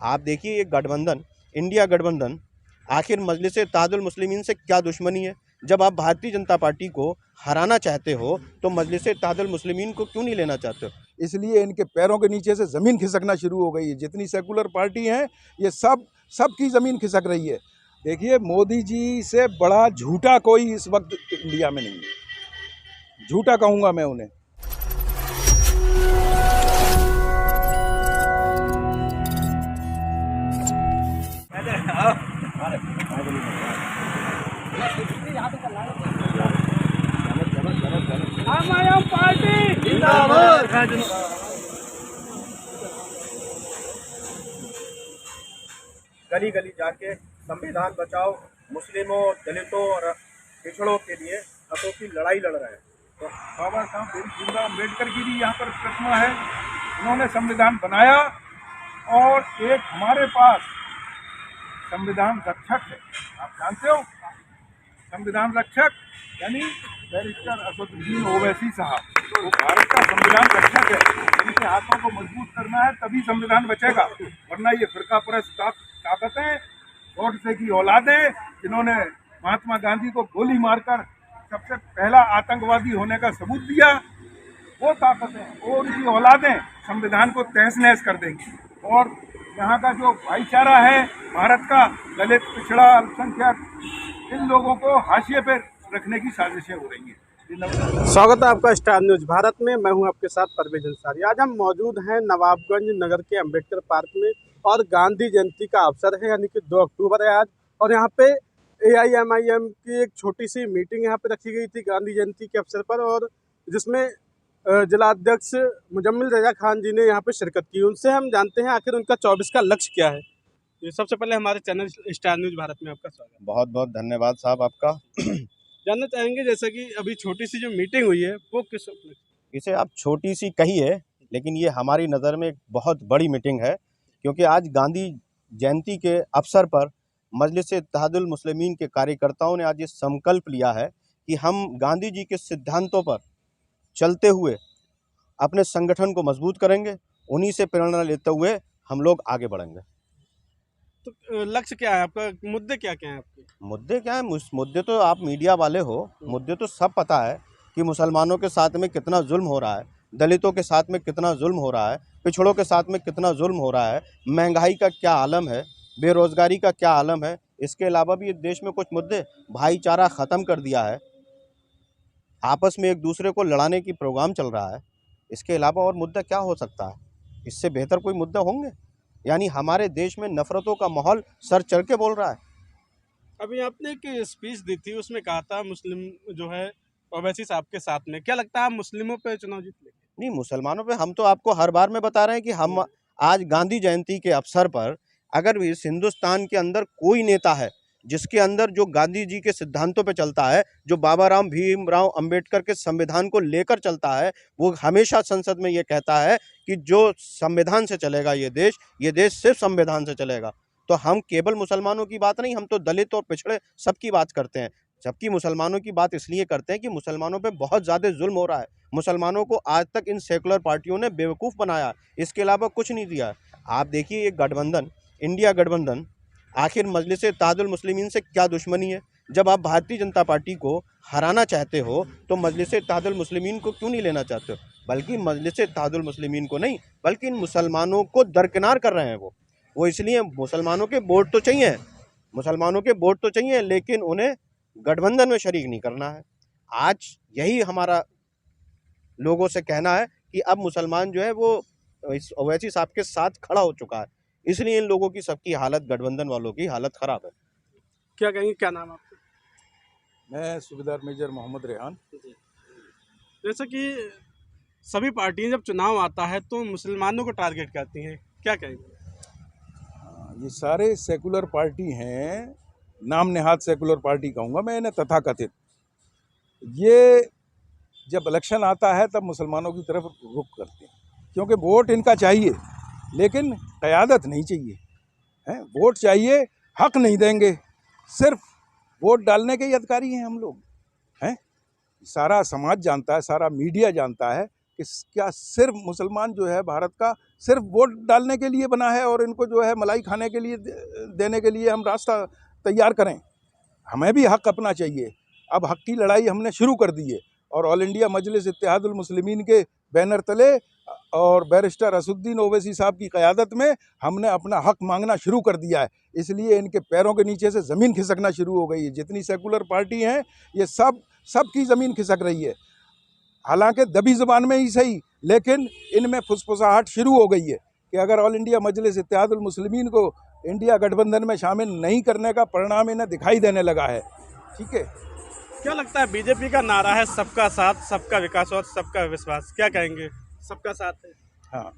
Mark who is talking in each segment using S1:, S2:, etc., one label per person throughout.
S1: आप देखिए ये गठबंधन, इंडिया गठबंधन, आखिर मजलिस इत्तेहादुल मुस्लिमीन से क्या दुश्मनी है? जब आप भारतीय जनता पार्टी को हराना चाहते हो तो मजलिस इत्तेहादुल मुस्लिमीन को क्यों नहीं लेना चाहते हो?
S2: इसलिए इनके पैरों के नीचे से ज़मीन खिसकना शुरू हो गई है। जितनी सेकुलर पार्टी हैं ये सबकी ज़मीन खिसक रही है। देखिए, मोदी जी से बड़ा झूठा कोई इस वक्त इंडिया में नहीं है। झूठा कहूँगा मैं उन्हें।
S3: पार्टी जिंदाबाद।
S1: गली गली जाके संविधान बचाओ, मुस्लिमों, दलितों और पिछड़ों के लिए हकों की लड़ाई लड़ रहे हैं।
S2: तो बाबा साहब भीमराव अम्बेडकर की भी यहाँ पर प्रतिमा है। उन्होंने संविधान बनाया और एक हमारे पास संविधान रक्षक है। आप जानते हो, संविधान रक्षक यानी बैरिस्टर असदुद्दीन ओवैसी साहब, वो भारत का संविधान रक्षक है। इनके हाथों को मजबूत करना है तभी संविधान बचेगा, वरना ये फिरका परस्त ताकतें, गॉडसे की औलादें, जिन्होंने महात्मा गांधी को गोली मारकर सबसे पहला आतंकवादी होने का सबूत दिया, वो ताकतें, वो उनकी औलादें संविधान को तहस नहस कर देंगी। और यहाँ का जो भाईचारा है भारत का, दलित, पिछड़ा, अल्पसंख्यक, इन लोगों को हाशिए पे रखने की साजिशें हो रही हैं।
S3: स्वागत है आपका स्टार न्यूज भारत में। मैं हूं आपके साथ परवेज अंसारी। आज हम मौजूद हैं नवाबगंज नगर के अंबेडकर पार्क में और गांधी जयंती का अवसर है, यानी कि 2 अक्टूबर है आज। और यहाँ पे AIMIM की एक छोटी सी मीटिंग यहाँ पे रखी गई थी गांधी जयंती के अवसर पर, और जिसमें जिलाध्यक्ष मुजम्मिल रजा खान जी ने यहाँ पे शिरकत की। उनसे हम जानते हैं आखिर उनका 24 का लक्ष्य क्या है। ये सबसे पहले हमारे चैनल स्टार न्यूज भारत में आपका स्वागत है।
S1: बहुत बहुत धन्यवाद साहब आपका।
S3: जानना चाहेंगे जैसे कि अभी छोटी सी जो मीटिंग हुई है वो किस,
S1: इसे आप छोटी सी कही है, लेकिन ये हमारी नज़र में एक बहुत बड़ी मीटिंग है, क्योंकि आज गांधी जयंती के अवसर पर मजलिस इत्तेहादुल मुस्लिमीन के कार्यकर्ताओं ने आज ये संकल्प लिया है कि हम गांधी जी के सिद्धांतों पर चलते हुए अपने संगठन को मजबूत करेंगे, उन्हीं से प्रेरणा लेते हुए हम लोग आगे बढ़ेंगे।
S3: तो लक्ष्य क्या है आपका, मुद्दे क्या क्या हैं आपके?
S1: मुद्दे क्या है? मुद्दे तो आप मीडिया वाले हो, मुद्दे तो सब पता है कि मुसलमानों के साथ में कितना जुल्म हो रहा है, दलितों के साथ में कितना जुल्म हो रहा है, पिछड़ों के साथ में कितना जुल्म हो रहा है, महंगाई का क्या आलम है, बेरोज़गारी का क्या आलम है। इसके अलावा भी देश में कुछ मुद्दे, भाईचारा ख़त्म कर दिया है, आपस में एक दूसरे को लड़ाने की प्रोग्राम चल रहा है। इसके अलावा और मुद्दा क्या हो सकता है? इससे बेहतर कोई मुद्दा होंगे? यानी हमारे देश में नफ़रतों का माहौल सर चढ़ के बोल रहा है।
S3: अभी आपने एक स्पीच दी थी, उसमें कहा था मुस्लिम जो है ओवैसी साहब के साथ में, क्या लगता है आप मुस्लिमों पे चुनाव जीत लेंगे?
S1: नहीं, मुसलमानों पे हम तो आपको हर बार में बता रहे हैं कि हम आज गांधी जयंती के अवसर पर, अगर इस हिंदुस्तान के अंदर कोई नेता है जिसके अंदर जो गांधी जी के सिद्धांतों पे चलता है, जो बाबा राम भीमराव अंबेडकर के संविधान को लेकर चलता है, वो हमेशा संसद में ये कहता है कि जो संविधान से चलेगा ये देश सिर्फ संविधान से चलेगा। तो हम केवल मुसलमानों की बात नहीं, हम तो दलित और पिछड़े सबकी बात करते हैं। जबकि मुसलमानों की बात इसलिए करते हैं कि मुसलमानों पे बहुत ज़्यादा जुल्म हो रहा है। मुसलमानों को आज तक इन सेकुलर पार्टियों ने बेवकूफ़ बनाया, इसके अलावा कुछ नहीं दिया। आप देखिए ये गठबंधन, इंडिया गठबंधन, आखिर मजलिस इत्तेहादुल मुस्लिमीन से क्या दुश्मनी है? जब आप भारतीय जनता पार्टी को हराना चाहते हो तो मजलिस इत्तेहादुल मुस्लिमीन को क्यों नहीं लेना चाहते हो? बल्कि मजलिस इत्तेहादुल मुस्लिमीन को नहीं, बल्कि इन मुसलमानों को दरकिनार कर रहे हैं वो इसलिए मुसलमानों के वोट तो चाहिए, मुसलमानों के वोट तो चाहिए, लेकिन उन्हें गठबंधन में शरीक नहीं करना है। आज यही हमारा लोगों से कहना है कि अब मुसलमान जो है वो इस ओवैसी साहब के साथ खड़ा हो चुका है, इसलिए इन लोगों की सबकी हालत, गठबंधन वालों की हालत ख़राब है।
S3: क्या कहेंगे, क्या नाम आपका?
S2: मैं सूबेदार मेजर मोहम्मद रेहान।
S3: जैसे कि सभी पार्टियां जब चुनाव आता है तो मुसलमानों को टारगेट करती हैं, क्या कहेंगे?
S2: ये सारे सेकुलर पार्टी हैं, नाम नेहाद सेकुलर पार्टी कहूँगा मैं इन्हें, तथाकथित। ये जब इलेक्शन आता है तब मुसलमानों की तरफ रुख करते हैं, क्योंकि वोट इनका चाहिए लेकिन क़यादत नहीं चाहिए, हैं? वोट चाहिए, हक नहीं देंगे, सिर्फ वोट डालने के ही अधिकारी हैं हम लोग, हैं? सारा समाज जानता है, सारा मीडिया जानता है, कि क्या सिर्फ मुसलमान जो है भारत का सिर्फ वोट डालने के लिए बना है और इनको जो है मलाई खाने के लिए देने के लिए हम रास्ता तैयार करें? हमें भी हक अपना चाहिए। अब हक की लड़ाई हमने शुरू कर दी है और ऑल इंडिया मजलिस इत्तेहादुल मुस्लिमीन के बैनर तले और बैरिस्टर असदुद्दीन ओवैसी साहब की क़यादत में हमने अपना हक मांगना शुरू कर दिया है। इसलिए इनके पैरों के नीचे से ज़मीन खिसकना शुरू हो गई है। जितनी सेकुलर पार्टी हैं ये सब की ज़मीन खिसक रही है, हालांकि दबी ज़बान में ही सही, लेकिन इनमें फुसफुसाहट शुरू हो गई है कि अगर ऑल इंडिया मजलिस इत्तेहादुल मुस्लिमीन को इंडिया गठबंधन में शामिल नहीं करने का परिणाम इन्हें दिखाई देने लगा है। ठीक है,
S3: क्या लगता है बीजेपी का नारा है सबका साथ, सबका विकास और सबका विश्वास, क्या कहेंगे? सबका साथ है।
S2: हाँ,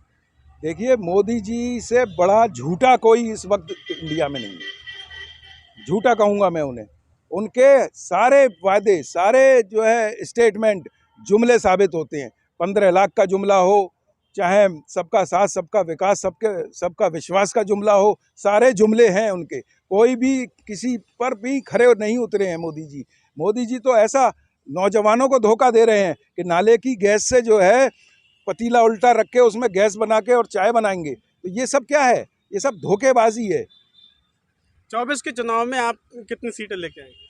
S2: देखिए मोदी जी से बड़ा झूठा कोई इस वक्त इंडिया में नहीं है। झूठा कहूँगा मैं उन्हें। उनके सारे वादे, सारे जो है स्टेटमेंट जुमले साबित होते हैं। 15 लाख का जुमला हो, चाहे सबका साथ सबका विकास सबका विश्वास का जुमला हो, सारे जुमले हैं उनके। कोई भी किसी पर भी खरे नहीं उतरे हैं मोदी जी। मोदी जी तो ऐसा नौजवानों को धोखा दे रहे हैं कि नाले की गैस से जो है पतीला उल्टा रख के उसमें गैस बना के और चाय बनाएंगे। तो ये सब क्या है? ये सब धोखेबाजी है।
S3: 24 के चुनाव में आप कितनी सीटें लेके आएंगे?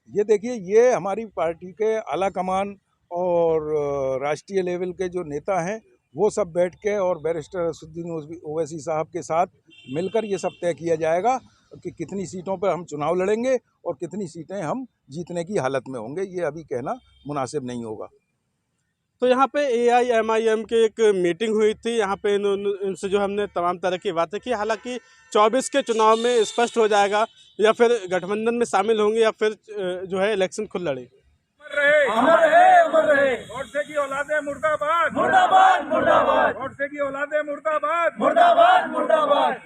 S2: ये देखिए, ये हमारी पार्टी के आला कमान और राष्ट्रीय लेवल के जो नेता हैं वो सब बैठ के और बैरिस्टर असदुद्दीन ओवैसी साहब के साथ मिलकर ये सब तय किया जाएगा कि कितनी सीटों पर हम चुनाव लड़ेंगे और कितनी सीटें हम जीतने की हालत में होंगे। ये अभी कहना मुनासिब नहीं होगा।
S3: तो यहाँ पे AIMIM की एक मीटिंग हुई थी, यहाँ पे इनसे जो हमने तमाम तरह की बातें की। हालांकि 24 के चुनाव में स्पष्ट हो जाएगा या फिर गठबंधन में शामिल होंगे या फिर जो है इलेक्शन खुद लड़े।
S2: अमर रहे, अमर रहे। गोडसे की औलादे मुर्दाबाद, मुर्दाबाद, मुर्दाबाद। गोडसे की औलादे मुर्दाबाद, मुर्दाबाद, मुर्दाबाद।